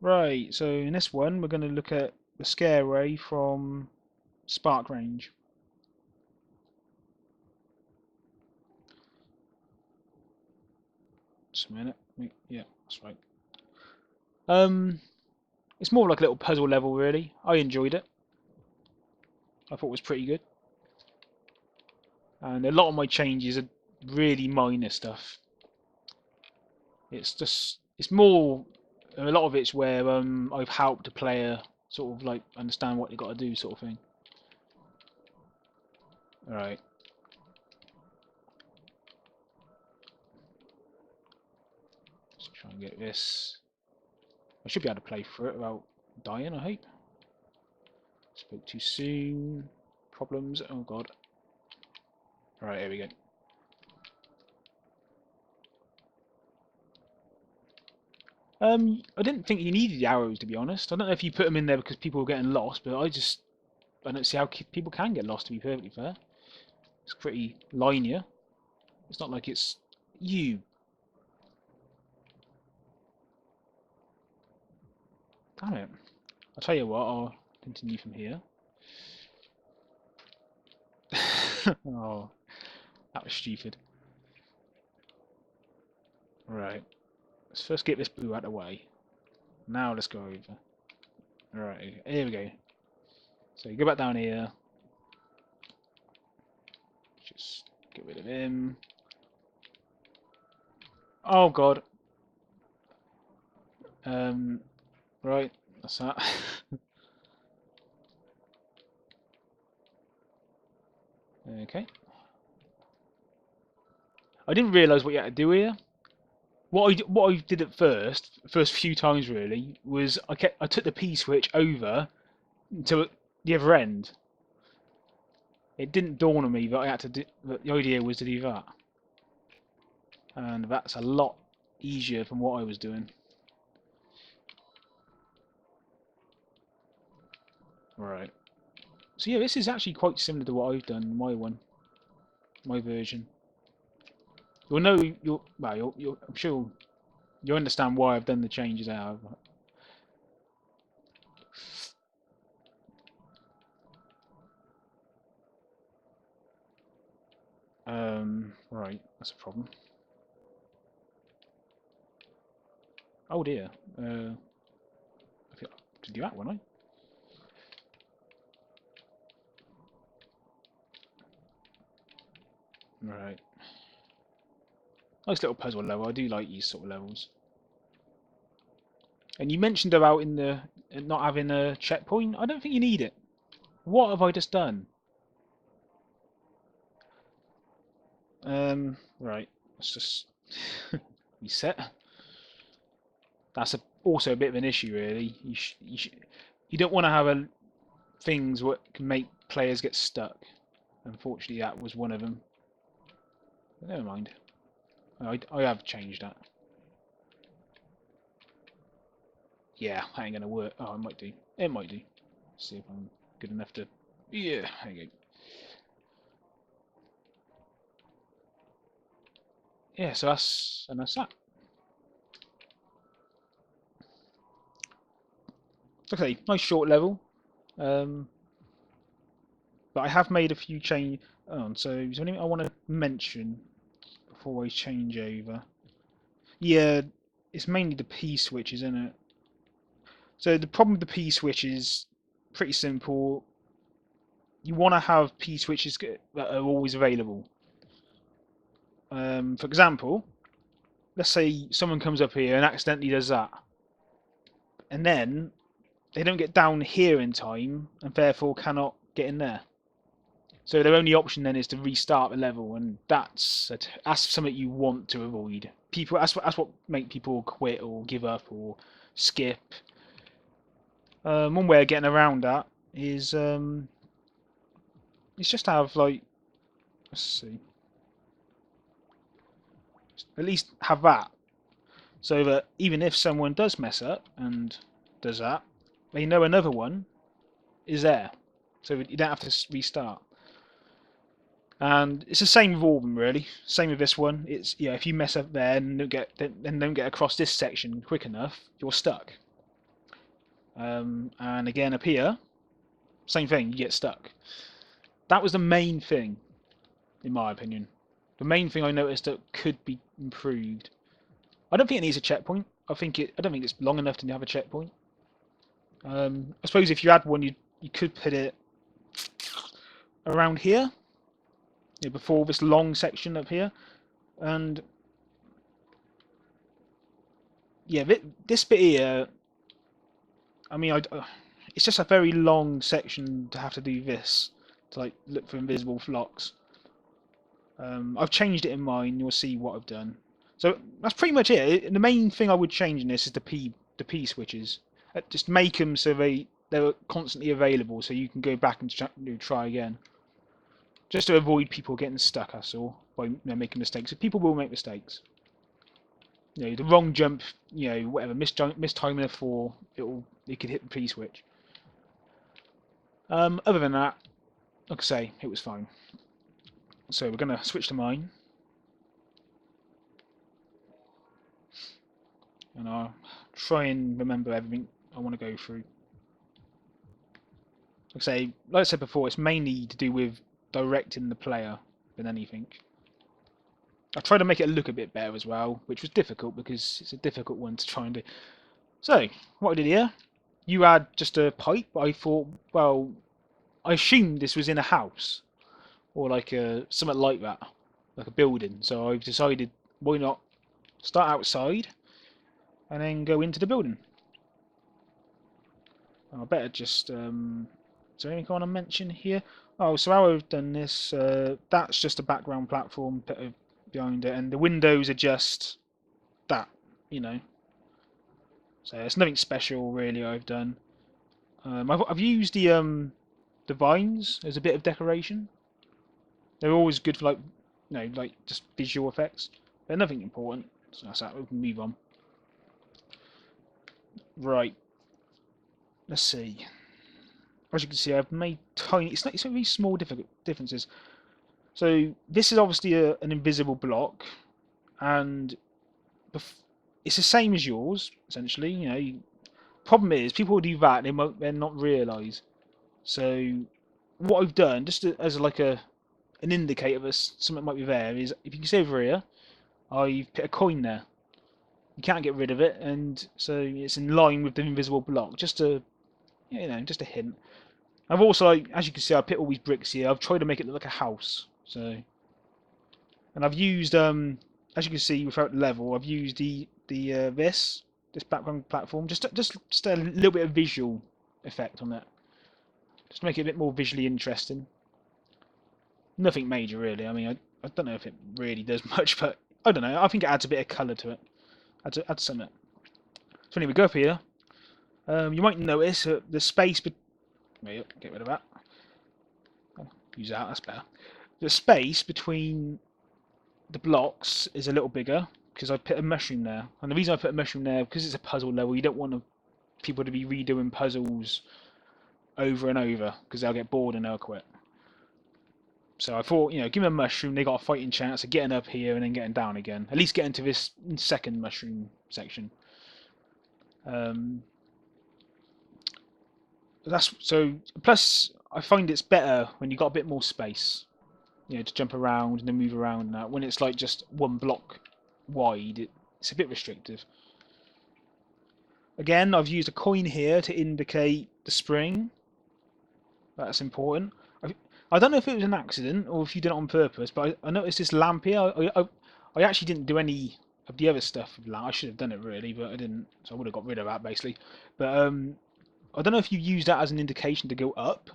Right, so in this one we're going to look at the Scareway from Spark range. Just a minute. Yeah, that's right. It's more like a little puzzle level, really. I enjoyed it. I thought it was pretty good. And a lot of my changes are really minor stuff. It's more, a lot of it's where I've helped the player sort of like understand what they got to do, sort of thing. Alright. Let's try and get this. I should be able to play through it without dying, I hope. Spoke too soon. Problems. Oh god. Alright, here we go. I didn't think you needed the arrows, to be honest. I don't know if you put them in there because people were getting lost, but I don't see how people can get lost, to be perfectly fair. It's pretty linear. It's not like it's you. Damn it. I'll tell you what, I'll continue from here. Oh, that was stupid. Right. Let's first get this blue out of the way. Now let's go over. Alright, here we go. So you go back down here. Just get rid of him. Oh god. Right, that's that. Okay. I didn't realise what you had to do here. What I did at first few times really, was I took the P switch over to the other end. It didn't dawn on me that I had to do. That the idea was to do that, and that's a lot easier from what I was doing. Right. So yeah, this is actually quite similar to what I've done in my version. You'll know I'm sure you'll understand why I've done the changes I have. Right, that's a problem. Oh dear. I think I did do that, wouldn't I? Right. Nice little puzzle level. I do like these sort of levels. And you mentioned about in the not having a checkpoint. I don't think you need it. What have I just done? Right. Let's just reset. That's also a bit of an issue, really. You don't want to have things what can make players get stuck. Unfortunately, that was one of them. But never mind. I have changed that. Yeah, that ain't gonna work. Oh, it might do. It might do. Let's see if I'm good enough to. Yeah, there you go. Yeah, so that's that. Okay, nice short level. But I have made a few change. Oh, so is there anything I want to mention before I change over? Yeah, it's mainly the P switch, isn't it? So the problem with the P switch is pretty simple. You want to have P switches that are always available. For example, let's say someone comes up here and accidentally does that, and then they don't get down here in time, and therefore cannot get in there. So their only option then is to restart the level, and that's something you want to avoid. That's what make people quit or give up or skip. One way of getting around that is it's just to have like, let's see, at least have that, so that even if someone does mess up and does that, they know another one is there, so you don't have to restart. And it's the same with all of them, really. Same with this one. It's if you mess up there and don't get across this section quick enough, you're stuck. And again up here, same thing, you get stuck. That was the main thing, in my opinion. The main thing I noticed that could be improved. I don't think it needs a checkpoint. I don't think it's long enough to have a checkpoint. I suppose if you had one, you could put it around here, before this long section up here, and yeah, this bit here. I mean, it's just a very long section to have to do this to like look for invisible flocks. I've changed it in mine. You'll see what I've done. So that's pretty much it. The main thing I would change in this is the P switches. Just make them so they're constantly available, so you can go back and try again. Just to avoid people getting stuck, that's all, by making mistakes. So people will make mistakes. The wrong jump, whatever, mistiming a 4, it could hit the P switch. Other than that, like I say, it was fine. So we're going to switch to mine. And I'll try and remember everything I want to go through. Like I said before, it's mainly to do with directing the player than anything. I tried to make it look a bit better as well, which was difficult because it's a difficult one to try and do. So, what I did here, you had just a pipe. I thought, well, I assumed this was in a house or like something like that, like a building. So I've decided, why not start outside and then go into the building. I better just. Is there anything I want to mention here? Oh, so how I've done this, that's just a background platform behind it, and the windows are just that, So it's nothing special really I've done. I've used the vines as a bit of decoration. They're always good for like just visual effects. They're nothing important. So that's that. We can move on. Right. Let's see. As you can see, I've made tiny. It's very small differences. So this is obviously an invisible block, and it's the same as yours essentially. Problem is, people will do that, they won't then not realise. So what I've done, just as like an indicator of something might be there, is if you can see over here, I've put a coin there. You can't get rid of it, and so it's in line with the invisible block. Just a hint. I've also, as you can see, I put all these bricks here. I've tried to make it look like a house. So, and I've used, as you can see, without the level, I've used this background platform, just a little bit of visual effect on it, just to make it a bit more visually interesting. Nothing major really. I mean, I don't know if it really does much, but I don't know. I think it adds a bit of colour to it. Adds something. So anyway, go up here. You might notice the space. Get rid of that. Use that. That's better. The space between the blocks is a little bigger because I put a mushroom there. And the reason I put a mushroom there, because it's a puzzle level, you don't want people to be redoing puzzles over and over because they'll get bored and they'll quit. So I thought, give them a mushroom, they got a fighting chance of getting up here and then getting down again. At least getting to this second mushroom section. Plus, I find it's better when you've got a bit more space, to jump around and then move around and that. When it's like just one block wide, it's a bit restrictive. Again, I've used a coin here to indicate the spring. That's important. I don't know if it was an accident or if you did it on purpose, but I noticed this lamp here. I actually didn't do any of the other stuff with lamp. I should have done it really, but I didn't, so I would have got rid of that basically. But I don't know if you use that as an indication to go up,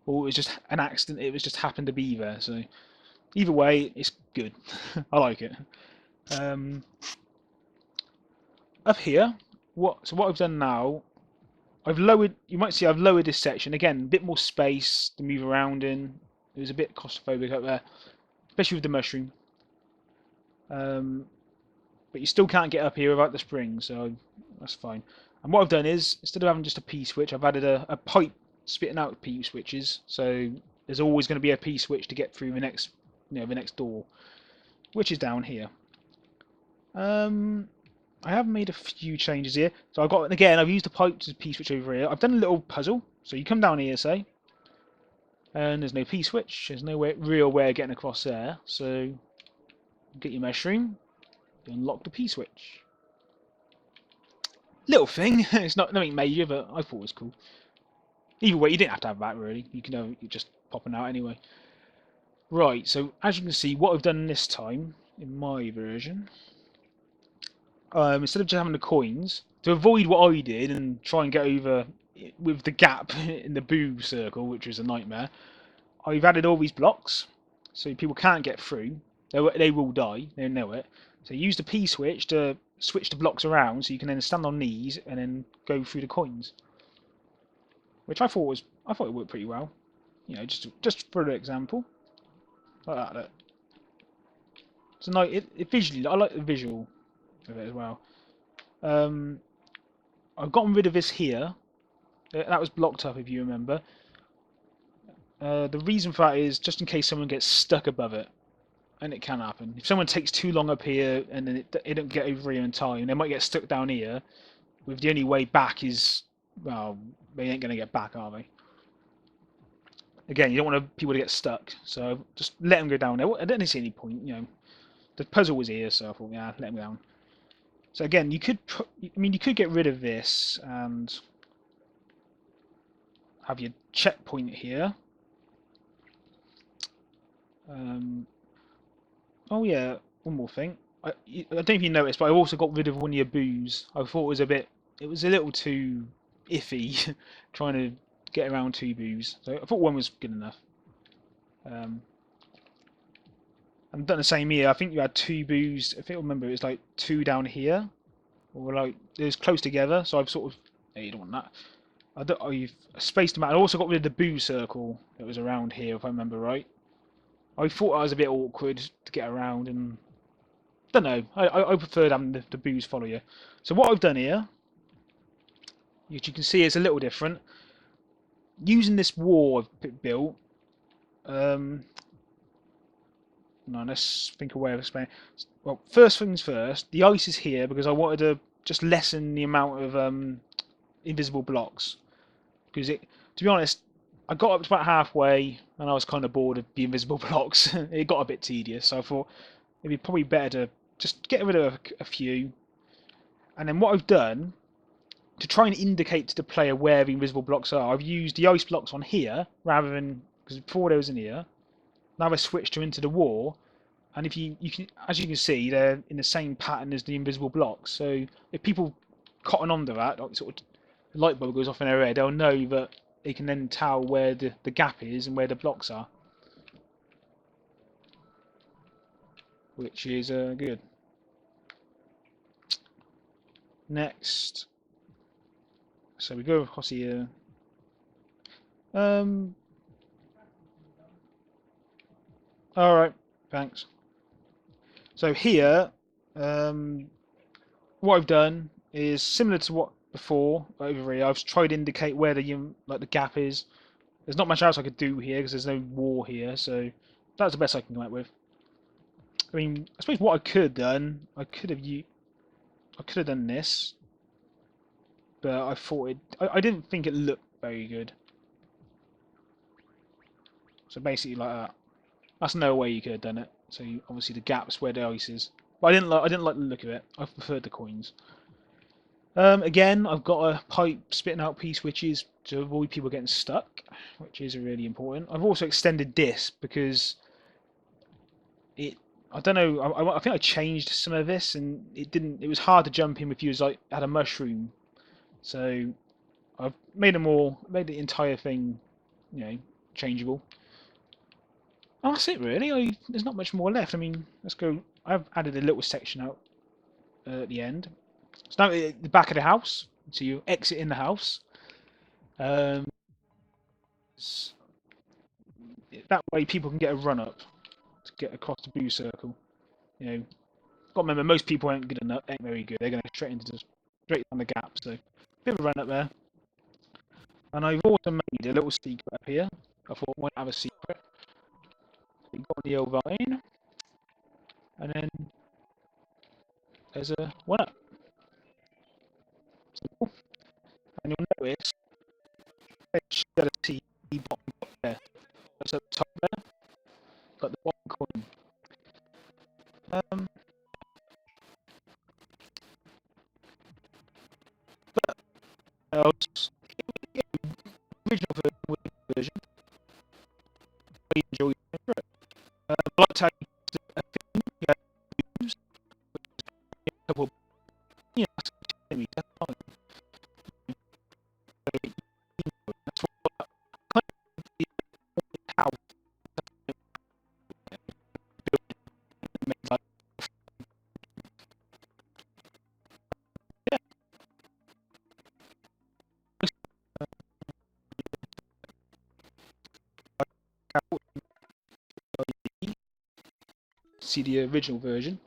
or it was just an accident. It was just happened to be there. So either way, it's good. I like it. Up here, what I've done now, I've lowered. You might see I've lowered this section again. A bit more space to move around in. It was a bit claustrophobic up there, especially with the mushroom. But you still can't get up here without the spring, so that's fine. And what I've done is, instead of having just a P switch, I've added a pipe spitting out P switches. So there's always going to be a P switch to get through the next, the next door, which is down here. I have made a few changes here. So I've got, again, I've used the pipe to P-switch over here. I've done a little puzzle. So you come down here, say, and there's no P-switch. There's no real way of getting across there. So get your mushroom, you unlock the P-switch. Little thing. It's not nothing major, but I thought it was cool. Either way, you didn't have to have that really. You can have it just popping out anyway. Right, so as you can see, what I've done this time in my version, instead of just having the coins, to avoid what I did and try and get over with the gap in the boo circle, which was a nightmare, I've added all these blocks, so people can't get through. They will die. They know it. So use the P switch to switch the blocks around, so you can then stand on these and then go through the coins, which I thought it worked pretty well. You know, just for an example, like that. So no, it visually, I like the visual of it as well. I've gotten rid of this here. That was blocked up, if you remember. The reason for that is just in case someone gets stuck above it, and it can happen. If someone takes too long up here and then it don't get over here in time, they might get stuck down here. With the only way back is, well, they ain't gonna get back, are they? Again, you don't want people to get stuck, so just let them go down there. I didn't see any point, you know. The puzzle was here, so I thought, yeah, let them down. So again, you could, you could get rid of this and have your checkpoint here. Oh yeah, one more thing. I don't know if you noticed, but I also got rid of one of your boos. I thought it was a little too iffy trying to get around two boos. So I thought one was good enough. I've done the same here. I think you had two boos. If I remember, it was like two down here, or like it was close together. So I've sort of, yeah, you don't want that. I've spaced them out. I also got rid of the boo circle that was around here, if I remember right. I thought I was a bit awkward to get around, and don't know. I preferred having the boos follow you. So what I've done here, which you can see is a little different. Using this wall I've built. No, let's think of a way of explaining. Well, first things first. The ice is here because I wanted to just lessen the amount of invisible blocks. Because to be honest, I got up to about halfway and I was kind of bored of the invisible blocks. It got a bit tedious, so I thought it'd be probably better to just get rid of a few. And then what I've done to try and indicate to the player where the invisible blocks are, I've used the ice blocks on here rather than, because before there was in here. Now I switched them into the wall, and if you can, as you can see, they're in the same pattern as the invisible blocks. So if people cotton onto that, like sort of the light bulb goes off in their head, they'll know that they can then tell where the gap is and where the blocks are, which is good. Next, so we go across here. All right, thanks. So here, what I've done is similar to what before over here. I've tried to indicate where the gap is. There's not much else I could do here because there's no wall here, so that's the best I can come up with. I mean, I suppose what I could have done, I could have done this, but I thought I didn't think it looked very good. So basically like that. That's no way you could have done it. So obviously the gap's where the ice is. But I didn't like the look of it. I preferred the coins. Again, I've got a pipe spitting out P-switches to avoid people getting stuck, which is really important. I've also extended this because I don't know, I think I changed some of this and it was hard to jump in if you had a mushroom. So I've made the entire thing, you know, changeable. And that's it really. There's not much more left. I mean, let's go. I've added a little section out at the end. So now at the back of the house, so you exit in the house. Um, that way people can get a run up to get across the blue circle. You know, got to remember most people ain't good enough, ain't very good. They're going to straight down the gap. So bit of a run up there. And I've also made a little secret up here. I thought I might have a secret. So you got the old vine, and then there's a one up. notice, Fidelity bottom there. That's at the top there, like the bottom column. Else, original version, I enjoy it. I like to have a thing you use, a couple, yeah, that's fine. That's what kind of how like, yeah, see the original version.